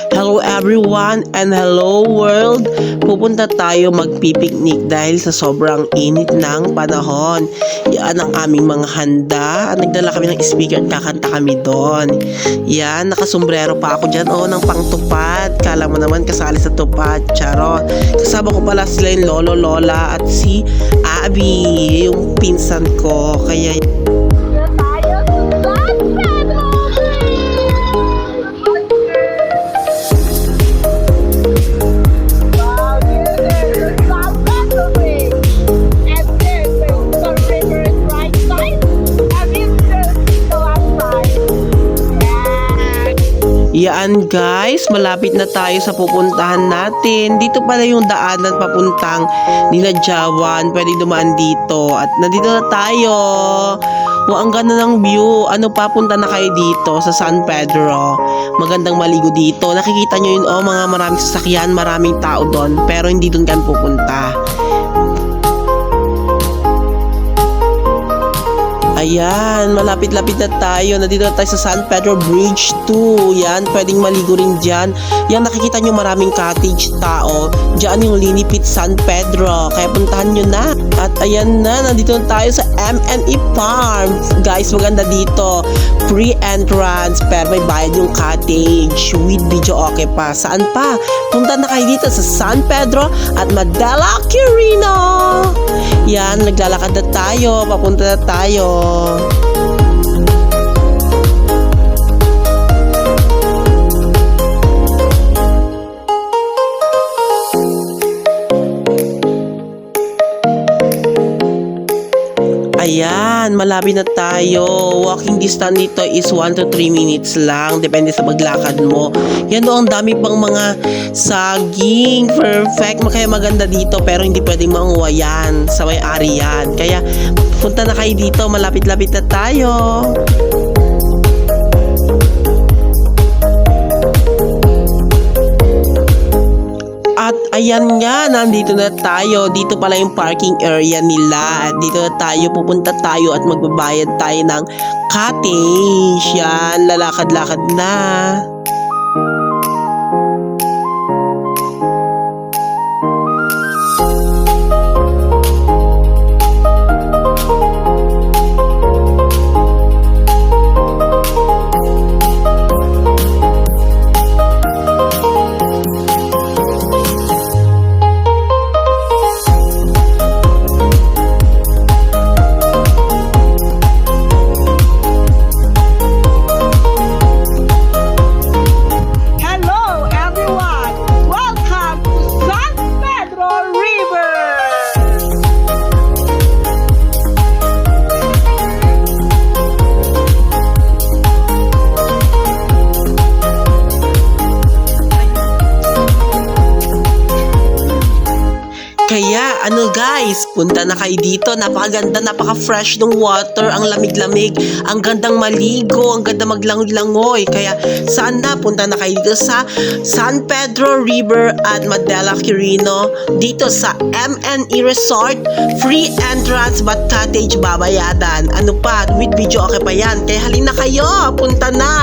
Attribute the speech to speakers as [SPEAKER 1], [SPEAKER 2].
[SPEAKER 1] Hello everyone and hello world! Pupunta tayo magpipiknik dahil sa sobrang init ng panahon. Yan ang aming mga handa. Nagdala kami ng speaker at kakanta kami doon. Yan, nakasombrero pa ako dyan ng pangtupad. Kala mo naman kasali sa tupad. Charot. Kasama ko pala sila yung lolo, lola at si Abby, yung pinsan ko. Kaya yan guys, malapit na tayo sa pupuntahan natin. Dito pala yung daanan papuntang Nilagyawan. Pwede dumaan dito. At nandito na tayo. Wow, ang ganda ng view. Ano pa, punta na kayo dito sa San Pedro. Magandang maligo dito. Nakikita nyo yun, mga maraming sasakyan, maraming tao doon. Pero hindi doon kan pupunta. Ayan, malapit-lapit na tayo. Nandito na tayo sa San Pedro Bridge 2. Yan, pwedeng maligo rin dyan. Yan, nakikita nyo maraming cottage tao. Diyan yung Linipit San Pedro. Kaya puntahan nyo na. At ayan na, nandito na tayo sa M&E Farm. Guys, maganda dito. Free entrance, pero may bayad yung cottage. With video okay pa. Saan pa? Punta na kayo dito sa San Pedro at Madela Quirino. Yan, naglalakad na tayo. Papunta na tayo. Ayan, malapit na tayo. Walking distance nito is 1 to 3 minutes lang. Depende sa paglakad mo. Yan ang dami pang mga saging. Perfect. Kaya maganda dito pero hindi pwedeng manguha yan. Sa may-ari yan. Kaya punta na kayo dito. Malapit-lapit na tayo. At ayan nga, nandito na tayo. Dito pala yung parking area nila. At dito na tayo, pupunta tayo at magbabayad tayo ng cottage. Yan, lalakad-lakad na. Kaya ano guys, punta na kayo dito. Napakaganda, napaka-fresh ng water. Ang lamig-lamig, ang gandang maligo, ang ganda maglangoy-langoy. Kaya saan na, punta na kayo dito sa San Pedro River at Madela Quirino. Dito sa M&E Resort. Free entrance but cottage babayadan. Ano pa, with video okay pa yan. Kaya halina kayo, punta na.